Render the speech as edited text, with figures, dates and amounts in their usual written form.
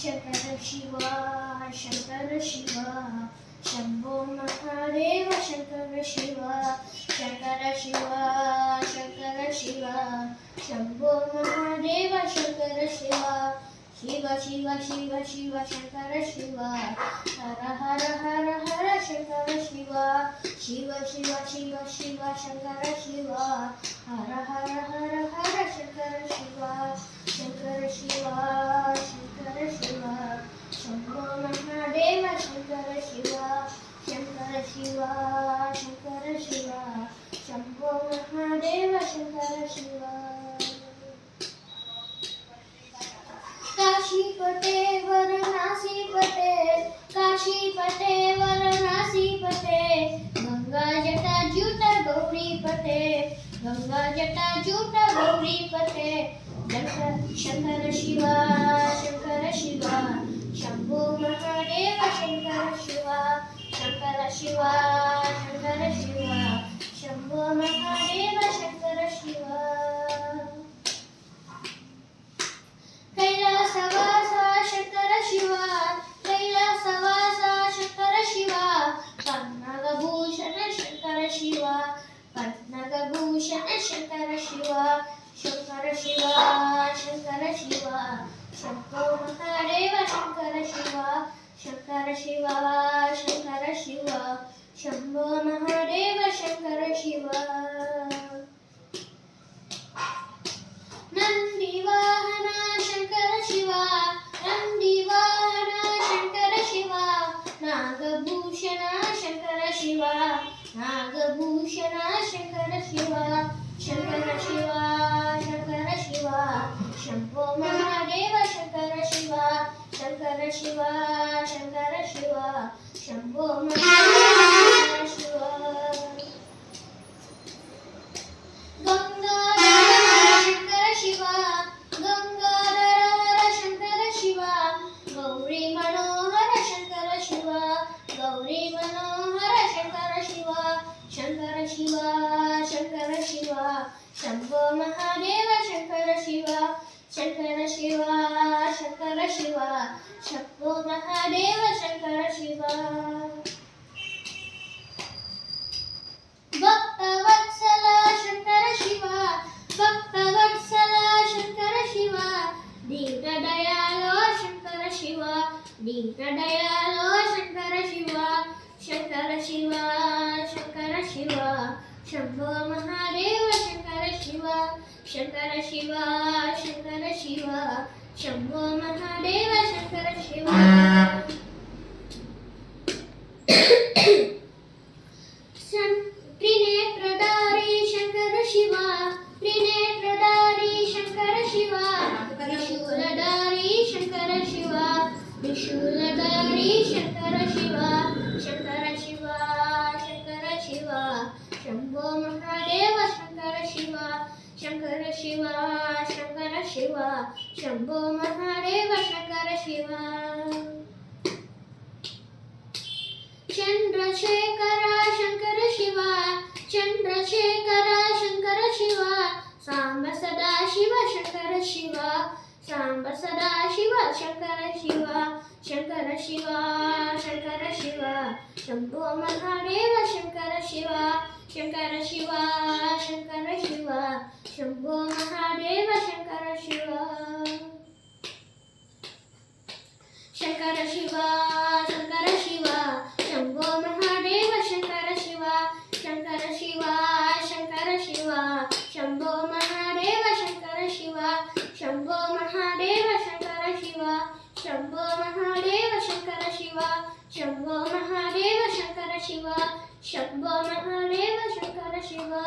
ಶಂಕರ ಶಿವ ಶಂಕರ ಶಿವ ಶಂಭೋ ಮಹಾದೇವ ಶಂಕರ ಶಿವ ಶಂಕರ ಶಿವ ಶಂಕರ ಶಿವ ಶಂಭೋ ಮಹಾದೇವ ಶಂಕರ ಶಿವ ಶಿವ ಶಿವ ಶಿವ ಶಿವ ಶಂಕರ ಶಿವ ಹರ ಹರ ಹರ ಹರ ಶಂಕರ ಶಿವ ಶಿವ ಶಿವ ಶಿವ ಶಿವ ಶಂಕರ ಶಿವ ಹರ ಹರ ಹರ ಹರ ಶಂಕರ ಶಿವ ಶಂಕರ ಶಿವ ಶಂಕರ ಶಿವ ಶಂಭೋ ಮಹಾದೇವ ಶಂಕರ ಶಿವ ಶಂಕರ ಶಿವ ಶಂಕರ ಶಿವ ಶಂಭೋ ಮಹಾದೇವ ಶಂಕರ ಶಿವ काशीपते वाराणसीपते काशीपते वाराणसीपते गंगा जटा जूट गौरीपते गंगा जटा जूट गौरीपते शंकर शिवा शंकर शिवा शंभो महादेव शंकर शिवा शंकर शिवा शंकर शिवा शंभो महादेव शंकर शिवा कैलासवास शंकर शिवा कैलासवास शंकर शिवा पन्नगभूषण शंकर शिवा पन्नगभूषण शंकर शिवा शंकर शिवा शंकर शिवा शंभो महादेव शंकर शिवा शंकर शिवा शंकर शिवा शंभो महादेव शंकर शिवा नंदीवाहन शंकर शिवा नंदीवाहन शंकर शिवा नागभूषण शंकर शिवा नागभूषण शंकर शिवा शंकर शिवा शंकर शिवा शंभो महादेव शंकर शिवा शंकर शिवा शंकर शिवा शंभो महादेव शिवा गौरी मनोहर शंकर शिवा गौरी मनोहर शंकर शिवा शंकर शिवा शंकर शिवा शंभो महादेव शंकर शिवा शंकर शिवा शंकर शिवा शंभो महादेव शंकर शिवा भक्तवत्सल शंकर शिवा भक्तवत्सल शंकर शिवा दीनदयालो शंकर शिवा दीनदयालो शंकर शिवा शंकर शिवा शंकर शिवा शंभो महादेव शंकर शिवा शंकर शिवा शंकर शिवा शंभो महादेव शंकर शिवा त्रिनेत्रधारी शंकर शिवा त्रिनेत्रधारी शंकर शिवा त्रिशूलधारी शंकर शिवा त्रिशूलधारी शंकर शिवा शंकर शिवा शंकर शिवा शंभो महादेव शंकर शिवा शंकर शिवा शंकर शिवा शंभो महादेव शंकर शिवा चंद्रशेखर शंकर शिवा चंद्रशेखर शंकर शिवा सांब सदा शिव शंकर शिवा सांब सदा शिव शंकर शिवा शंकर शिवा शंकर शिवा शंभो महादेव शंकर शिवा शंकर शिवा शंकर शिवा शंभो महादेव शंकर शिवा शंकर शिवा शंकर शिवा शंभो महादेव शंकर शिवा शंकर शिवा शंकर शिवा शंभो महादेव शंकर शिवा शंभो महादेव शंकर शिवा शंभो महादेव शंकर शिवा शंभो महादेव शंकर शिवा शंभो महादेव शंकर शिवा